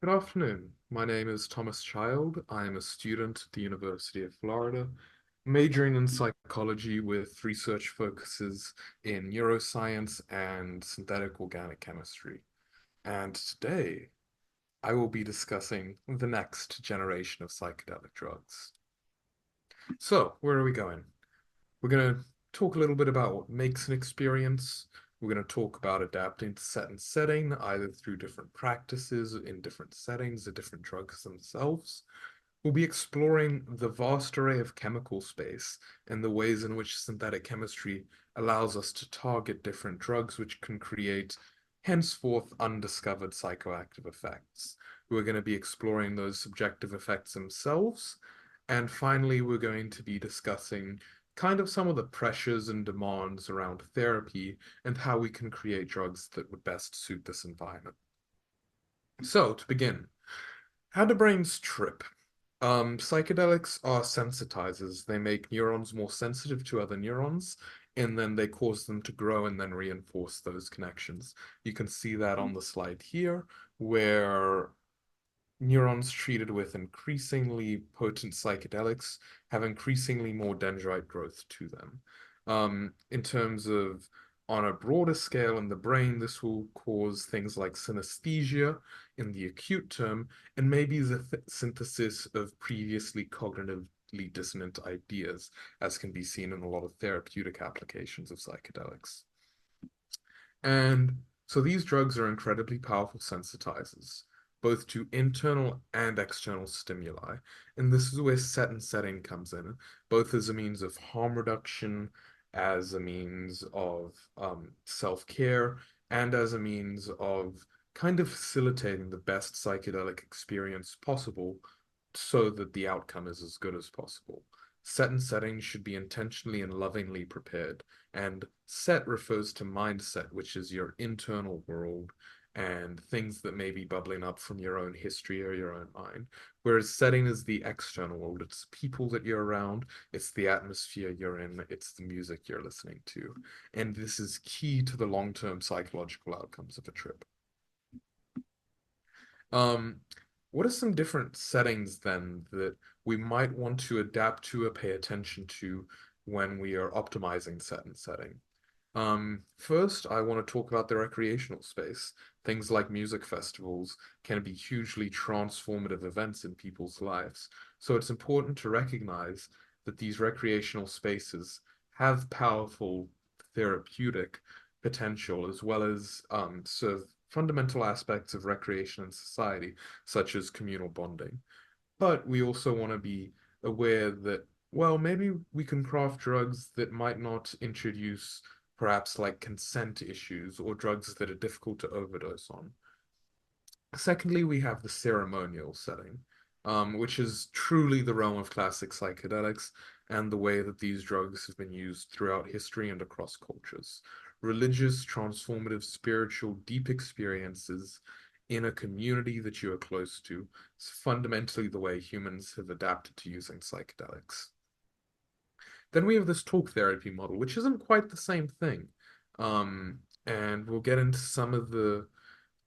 Good afternoon. My name is Thomas Child. I am a student at the University of Florida, majoring in psychology with research focuses in neuroscience and synthetic organic chemistry. And today, I will be discussing the next generation of psychedelic drugs. So, where are we going? We're going to talk a little bit about what makes an experience. We're going to talk about adapting to set and setting, either through different practices in different settings, the different drugs themselves. We'll be exploring the vast array of chemical space and the ways in which synthetic chemistry allows us to target different drugs which can create henceforth undiscovered psychoactive effects. We're going to be exploring those subjective effects themselves. And finally, we're going to be discussing kind of some of the pressures and demands around therapy and how we can create drugs that would best suit this environment. So, to begin, how do brains trip? Psychedelics are sensitizers. They make neurons more sensitive to other neurons, and then they cause them to grow and then reinforce those connections. You can see that on the slide here, where neurons treated with increasingly potent psychedelics have increasingly more dendrite growth to them. In terms of on a broader scale in the brain, this will cause things like synesthesia in the acute term, and maybe the synthesis of previously cognitively dissonant ideas, as can be seen in a lot of therapeutic applications of psychedelics. And so these drugs are incredibly powerful sensitizers, both to internal and external stimuli. And this is where set and setting comes in, both as a means of harm reduction, as a means of self-care, and as a means of kind of facilitating the best psychedelic experience possible so that the outcome is as good as possible. Set and setting should be intentionally and lovingly prepared. And set refers to mindset, which is your internal world and things that may be bubbling up from your own history or your own mind. Whereas setting is the external world. It's people that you're around, it's the atmosphere you're in, it's the music you're listening to. And this is key to the long-term psychological outcomes of a trip. Um, what are some different settings then that we might want to adapt to or pay attention to when we are optimizing set and setting? First, I want to talk about the recreational space. Things like music festivals can be hugely transformative events in people's lives. So it's important to recognize that these recreational spaces have powerful therapeutic potential as well as sort of fundamental aspects of recreation in society, such as communal bonding. But we also want to be aware that, well, maybe we can craft drugs that might not introduce perhaps like consent issues or drugs that are difficult to overdose on. Secondly, we have the ceremonial setting, which is truly the realm of classic psychedelics and the way that these drugs have been used throughout history and across cultures. Religious, transformative, spiritual, deep experiences in a community that you are close to is fundamentally the way humans have adapted to using psychedelics. Then we have this talk therapy model, which isn't quite the same thing. And we'll get into some of the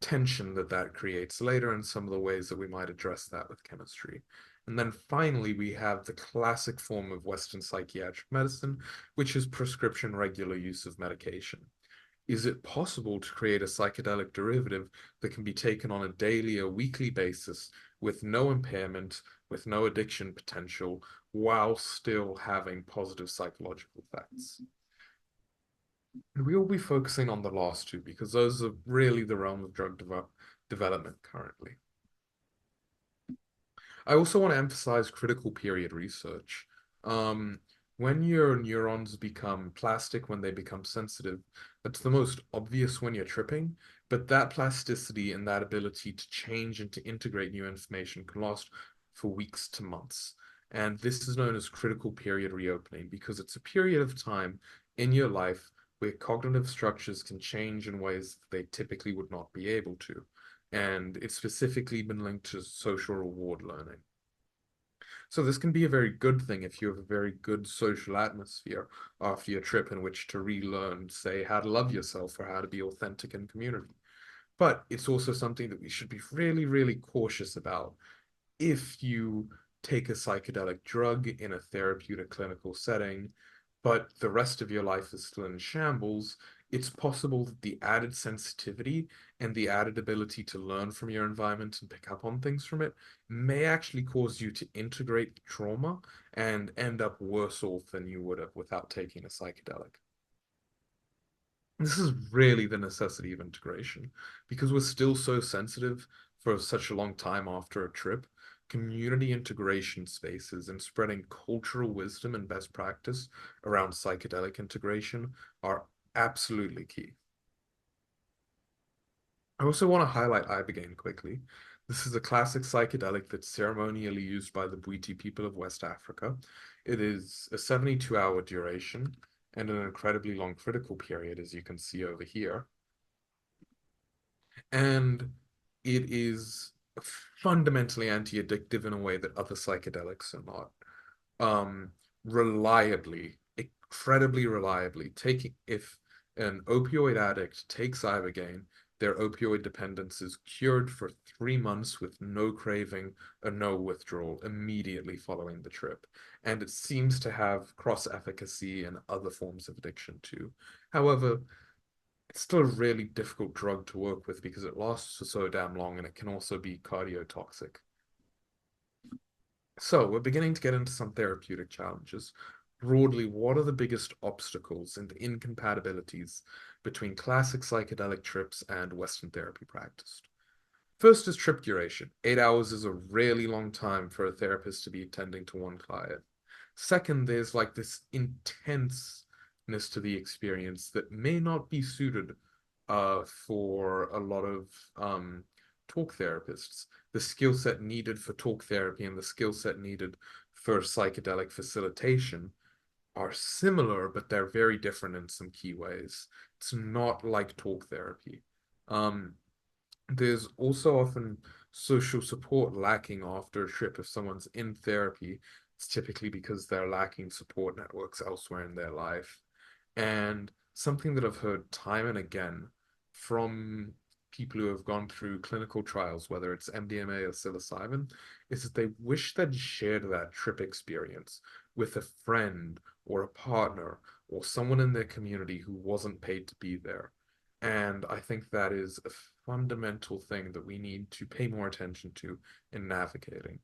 tension that that creates later and some of the ways that we might address that with chemistry. And then finally, we have the classic form of Western psychiatric medicine, which is prescription regular use of medication. Is it possible to create a psychedelic derivative that can be taken on a daily or weekly basis with no impairment, with no addiction potential, while still having positive psychological effects? And we will be focusing on the last two because those are really the realm of drug development currently. I also want to emphasize critical period research. Um, when your neurons become plastic, when they become sensitive, that's the most obvious when you're tripping, but that plasticity and that ability to change and to integrate new information can last for weeks to months. And this is known as critical period reopening because it's a period of time in your life where cognitive structures can change in ways that they typically would not be able to. And it's specifically been linked to social reward learning. So this can be a very good thing if you have a very good social atmosphere after your trip in which to relearn, say, how to love yourself or how to be authentic in community. But it's also something that we should be really, really cautious about if you take a psychedelic drug in a therapeutic clinical setting, but the rest of your life is still in shambles, it's possible that the added sensitivity and the added ability to learn from your environment and pick up on things from it may actually cause you to integrate the trauma and end up worse off than you would have without taking a psychedelic. This is really the necessity of integration because we're still so sensitive for such a long time after a trip. Community integration spaces and spreading cultural wisdom and best practice around psychedelic integration are absolutely key. I also want to highlight ibogaine quickly. This is a classic psychedelic that's ceremonially used by the Bwiti people of West Africa. It is a 72-hour duration and an incredibly long critical period, as you can see over here. And it is fundamentally anti-addictive in a way that other psychedelics are not. Um, Reliably, incredibly reliably, taking if an opioid addict takes ibogaine, their opioid dependence is cured for 3 months with no craving and no withdrawal immediately following the trip. And it seems to have cross-efficacy in other forms of addiction too. However, it's still a really difficult drug to work with because it lasts for so damn long and it can also be cardiotoxic. So we're beginning to get into some therapeutic challenges. Broadly, what are the biggest obstacles and incompatibilities between classic psychedelic trips and Western therapy practice? First is trip duration. 8 hours is a really long time for a therapist to be attending to one client. Second, there's like this intenseness to the experience that may not be suited for a lot of talk therapists. The skill set needed for talk therapy and the skill set needed for psychedelic facilitation are similar, but they're very different in some key ways. It's not like talk therapy. Um, there's also often social support lacking after a trip. If someone's in therapy, it's typically because they're lacking support networks elsewhere in their life. And something that I've heard time and again from people who have gone through clinical trials, whether it's MDMA or psilocybin, is that they wish they'd shared that trip experience with a friend or a partner or someone in their community who wasn't paid to be there. And I think that is a fundamental thing that we need to pay more attention to in navigating.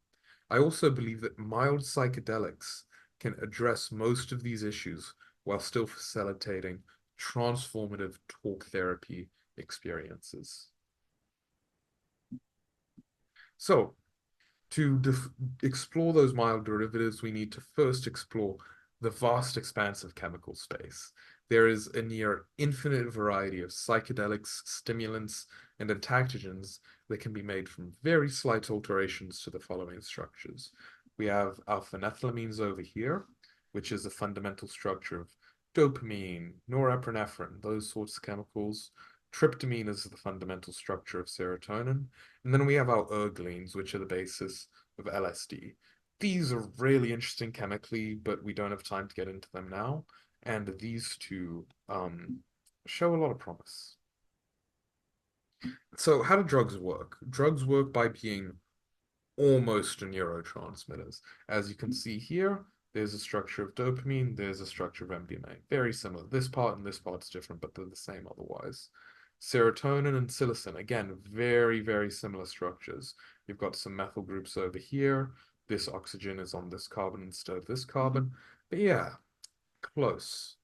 I also believe that mild psychedelics can address most of these issues while still facilitating transformative talk therapy experiences. So, to explore those mild derivatives, we need to first explore the vast expanse of chemical space. There is a near infinite variety of psychedelics, stimulants, and entactogens that can be made from very slight alterations to the following structures. We have alpha-nethylamines over here, which is a fundamental structure of dopamine, norepinephrine, those sorts of chemicals. Tryptamine is the fundamental structure of serotonin. And then we have our ergolines, which are the basis of LSD. These are really interesting chemically, but we don't have time to get into them now. And these two show a lot of promise. So, how do drugs work? Drugs work by being almost neurotransmitters. As you can see here, there's a structure of dopamine, there's a structure of MDMA. Very similar. This part and this part's different, but they're the same otherwise. Serotonin and psilocin, again, very, very similar structures. You've got some methyl groups over here. This oxygen is on this carbon instead of this carbon. But yeah, close.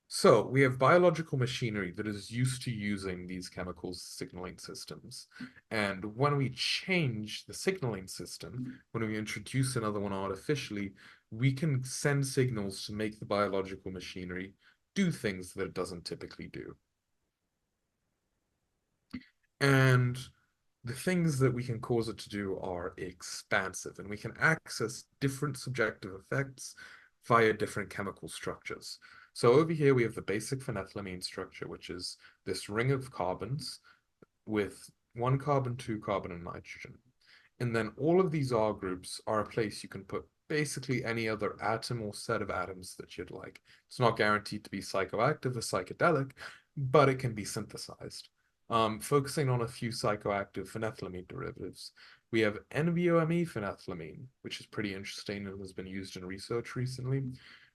So we have biological machinery that is used to using these chemicals signaling systems. And when we change the signaling system, when we introduce another one artificially, we can send signals to make the biological machinery do things that it doesn't typically do. And the things that we can cause it to do are expansive, and we can access different subjective effects via different chemical structures. So over here we have the basic phenethylamine structure, which is this ring of carbons with one carbon, two carbon, and nitrogen. And then all of these R groups are a place you can put basically any other atom or set of atoms that you'd like. It's not guaranteed to be psychoactive or psychedelic, but it can be synthesized. Focusing on a few psychoactive phenethylamine derivatives. We have NVOME phenethylamine, which is pretty interesting and has been used in research recently.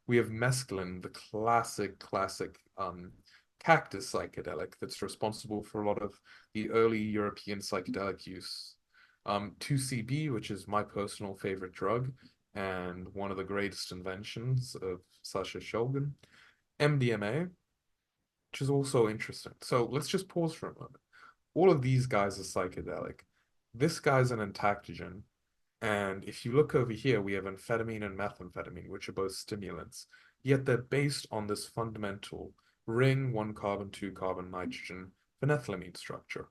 We have mescaline, the classic cactus psychedelic that's responsible for a lot of the early European psychedelic use. 2CB, which is my personal favorite drug and one of the greatest inventions of Sasha Shulgin. MDMA, which is also interesting. So let's just pause for a moment. All of these guys are psychedelic. This guy's an entactogen. And if you look over here, we have amphetamine and methamphetamine, which are both stimulants. Yet they're based on this fundamental ring, one carbon, two carbon, nitrogen, phenethylamine structure.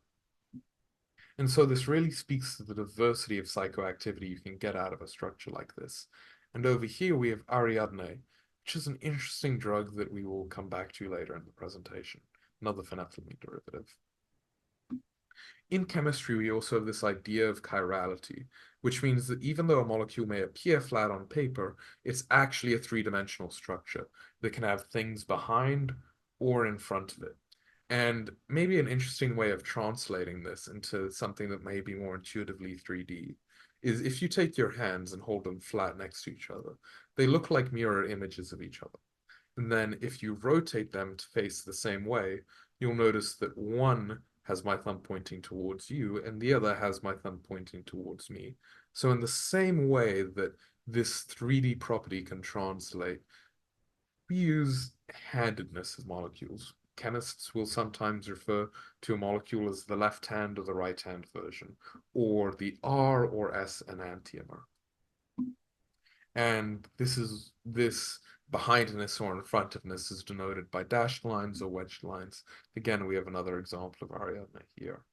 And so this really speaks to the diversity of psychoactivity you can get out of a structure like this. And over here we have Ariadne, which is an interesting drug that we will come back to later in the presentation, another phenethylamine derivative. In chemistry, we also have this idea of chirality, which means that even though a molecule may appear flat on paper, it's actually a three-dimensional structure that can have things behind or in front of it. And maybe an interesting way of translating this into something that may be more intuitively 3D is if you take your hands and hold them flat next to each other, they look like mirror images of each other. And then if you rotate them to face the same way, you'll notice that one has my thumb pointing towards you and the other has my thumb pointing towards me. So in the same way that this 3D property can translate, we use handedness of molecules. Chemists will sometimes refer to a molecule as the left hand or the right hand version, or the R or S enantiomer. And this behindness or in frontedness is denoted by dashed lines or wedged lines. Again, we have another example of Ariadne here.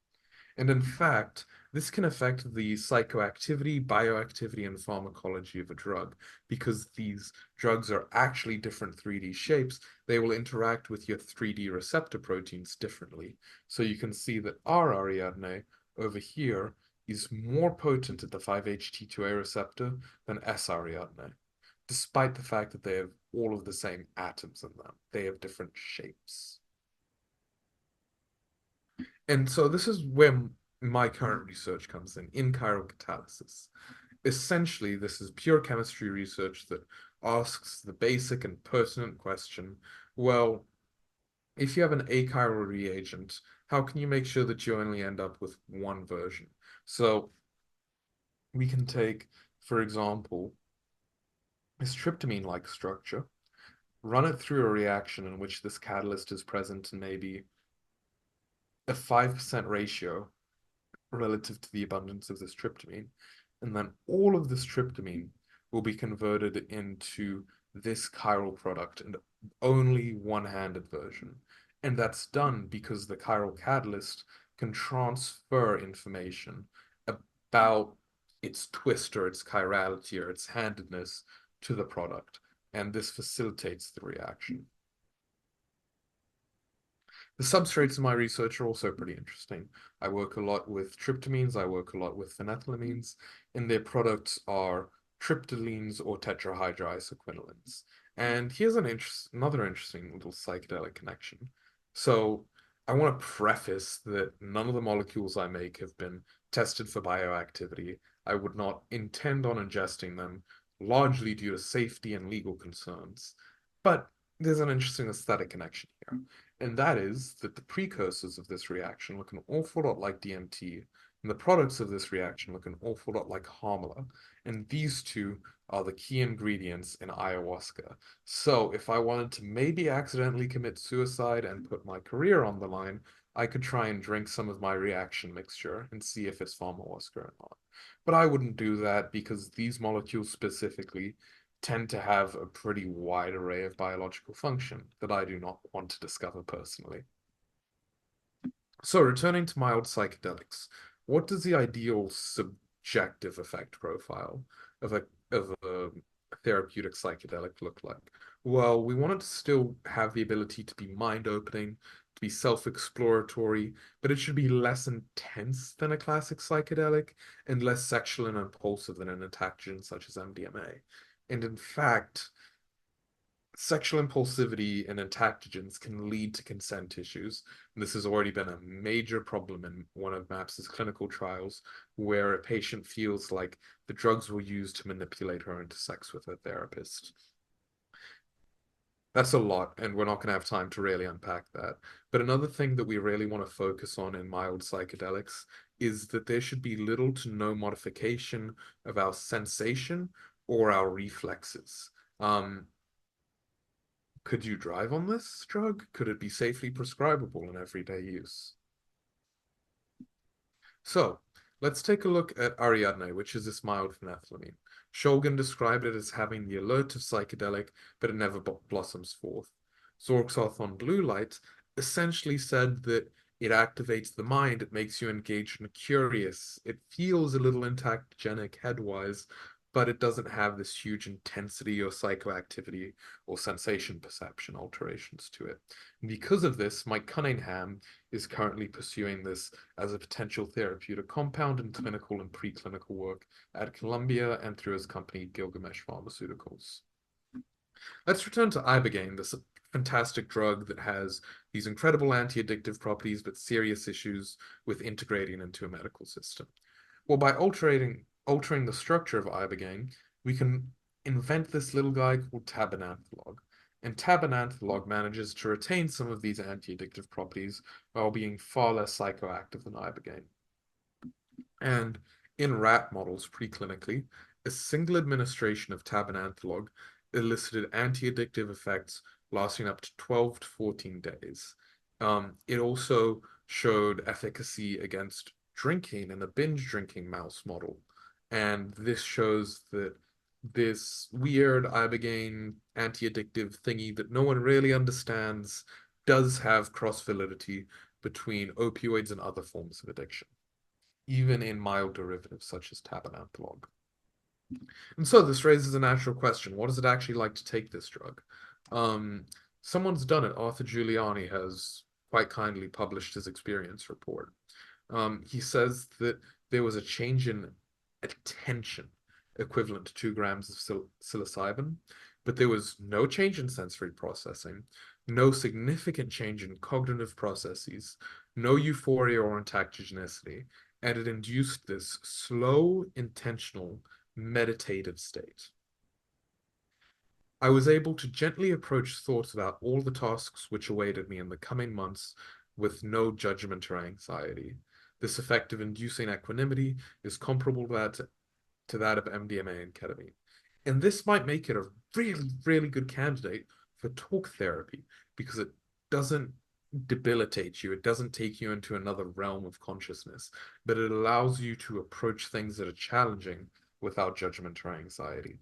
And in fact, this can affect the psychoactivity, bioactivity, and pharmacology of a drug because these drugs are actually different 3D shapes. They will interact with your 3D receptor proteins differently. So you can see that our Ariadne over here is more potent at the 5-HT2A receptor than S Ariadne, despite the fact that they have all of the same atoms in them. They have different shapes. And so this is where my current research comes in chiral catalysis. Essentially, this is pure chemistry research that asks the basic and pertinent question, well, if you have an achiral reagent, how can you make sure that you only end up with one version? So we can take, for example, this tryptamine-like structure, run it through a reaction in which this catalyst is present in maybe a 5% ratio relative to the abundance of this tryptamine. And then all of this tryptamine will be converted into this chiral product and only one-handed version. And that's done because the chiral catalyst can transfer information about its twist or its chirality or its handedness to the product. And this facilitates the reaction. The substrates in my research are also pretty interesting. I work a lot with tryptamines, I work a lot with phenethylamines, and their products are tryptylines or tetrahydroisoquinolines. And here's another interesting little psychedelic connection. So I want to preface that none of the molecules I make have been tested for bioactivity. I would not intend on ingesting them, largely due to safety and legal concerns. But there's an interesting aesthetic connection here. And that is that the precursors of this reaction look an awful lot like DMT, and the products of this reaction look an awful lot like harmala. And these two are the key ingredients in ayahuasca. So if I wanted to maybe accidentally commit suicide and put my career on the line, I could try and drink some of my reaction mixture and see if it's pharmahuasca or not. But I wouldn't do that because these molecules specifically tend to have a pretty wide array of biological function that I do not want to discover personally. So returning to mild psychedelics, what does the ideal subjective effect profile of a therapeutic psychedelic look like? Well, we want it to still have the ability to be mind-opening, to be self-exploratory, but it should be less intense than a classic psychedelic and less sexual and impulsive than an adaptogen such as MDMA. And in fact, Sexual impulsivity and entactogens can lead to consent issues. And this has already been a major problem in one of MAPS's clinical trials, where a patient feels like the drugs were used to manipulate her into sex with her therapist. That's a lot, and we're not going to have time to really unpack that. But another thing that we really want to focus on in mild psychedelics is that there should be little to no modification of our sensation or our reflexes. Um, could you drive on this drug? Could it be safely prescribable in everyday use? So, let's take a look at Ariadne, which is this mild phenethylamine. Shulgin described it as having the alert of psychedelic, but it never blossoms forth. Zorksoth on blue light essentially said that it activates the mind, it makes you engaged and curious. It feels a little entactogenic headwise, but it doesn't have this huge intensity or psychoactivity or sensation perception alterations to it. And because of this, Mike Cunningham is currently pursuing this as a potential therapeutic compound in clinical and preclinical work at Columbia and through his company Gilgamesh Pharmaceuticals. Let's return to ibogaine, this fantastic drug that has these incredible anti-addictive properties but serious issues with integrating into a medical system. Well, by altering the structure of ibogaine, we can invent this little guy called tabananthalog. And tabananthalog manages to retain some of these anti-addictive properties while being far less psychoactive than ibogaine. And in rat models preclinically, a single administration of tabananthalog elicited anti-addictive effects lasting up to 12 to 14 days. It also showed efficacy against drinking in a binge drinking mouse model. And this shows that this weird ibogaine anti-addictive thingy that no one really understands does have cross-validity between opioids and other forms of addiction, even in mild derivatives such as tabananthalog. And so this raises a natural question. What is it actually like to take this drug? Um, Someone's done it. Arthur Giuliani has quite kindly published his experience report. He says that there was a change in attention equivalent to 2 grams of psilocybin, but there was no change in sensory processing, no significant change in cognitive processes, no euphoria or entactogenicity, and it induced this slow, intentional, meditative state. I was able to gently approach thoughts about all the tasks which awaited me in the coming months with no judgment or anxiety. This effect of inducing equanimity is comparable to that of MDMA and ketamine. And this might make it a really, really good candidate for talk therapy because it doesn't debilitate you. It doesn't take you into another realm of consciousness, but it allows you to approach things that are challenging without judgment or anxiety.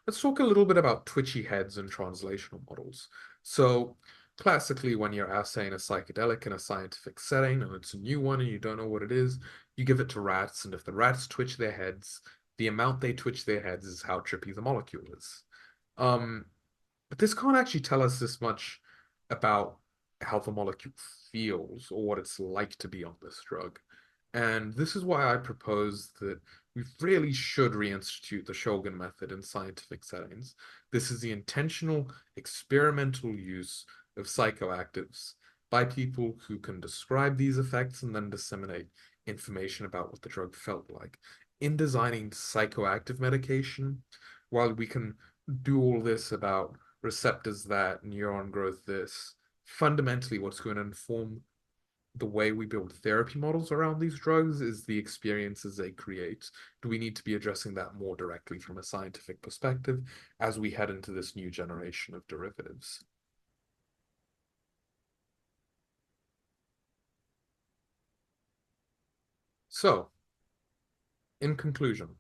Let's talk a little bit about twitchy heads and translational models. So, classically, when you're assaying a psychedelic in a scientific setting and it's a new one and you don't know what it is, you give it to rats, and if the rats twitch their heads, the amount they twitch their heads is how trippy the molecule is. Um, but this can't actually tell us this much about how the molecule feels or what it's like to be on this drug. And this is why I propose that we really should reinstitute the Shulgin method in scientific settings. This is the intentional experimental use of psychoactives by people who can describe these effects and then disseminate information about what the drug felt like. In designing psychoactive medication, while we can do all this about receptors that, neuron growth this, fundamentally what's going to inform the way we build therapy models around these drugs is the experiences they create. Do we need to be addressing that more directly from a scientific perspective as we head into this new generation of derivatives? So, in conclusion,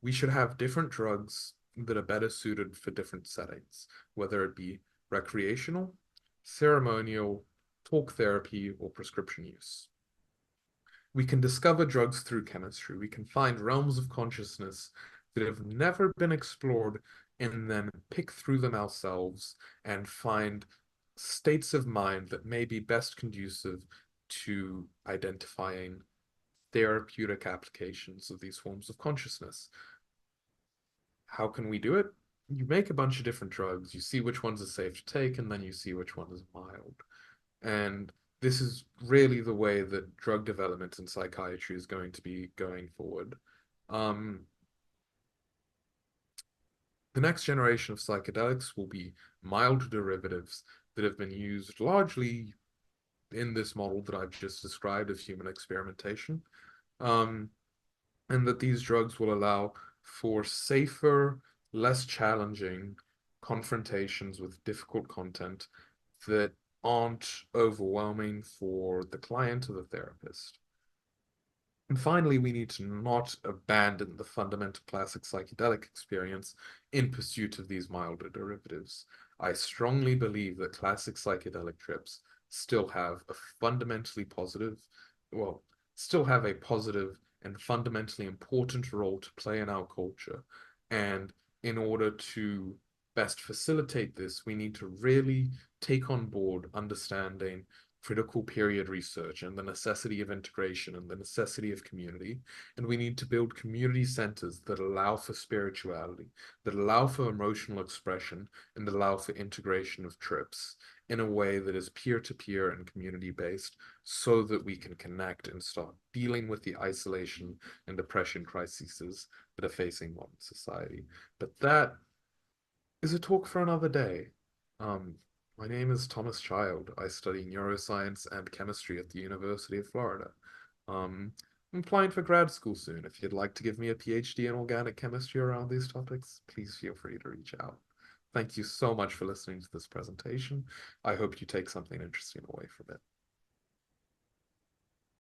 we should have different drugs that are better suited for different settings, whether it be recreational, ceremonial, talk therapy, or prescription use. We can discover drugs through chemistry. We can find realms of consciousness that have never been explored and then pick through them ourselves and find states of mind that may be best conducive to identifying therapeutic applications of these forms of consciousness. How can we do it? you make a bunch of different drugs, you see which ones are safe to take, and then you see which one is mild. And this is really the way that drug development in psychiatry is going to be going forward. Um, the next generation of psychedelics will be mild derivatives that have been used largely in this model that I've just described of human experimentation. Um, and that these drugs will allow for safer, less challenging confrontations with difficult content that aren't overwhelming for the client or the therapist. And finally, we need to not abandon the fundamental classic psychedelic experience in pursuit of these milder derivatives. I strongly believe that classic psychedelic trips still have a fundamentally positive, well, still have a positive and fundamentally important role to play in our culture. And in order to best facilitate this, we need to really take on board understanding critical period research and the necessity of integration and the necessity of community. And we need to build community centers that allow for spirituality, that allow for emotional expression, and that allow for integration of trips in a way that is peer-to-peer and community-based so that we can connect and start dealing with the isolation and depression crises that are facing modern society. But that is a talk for another day. Um, my name is Thomas Child. I study neuroscience and chemistry at the University of Florida. Um, I'm applying for grad school soon. If you'd like to give me a PhD in organic chemistry around these topics, please feel free to reach out. Thank you so much for listening to this presentation. I hope you take something interesting away from it.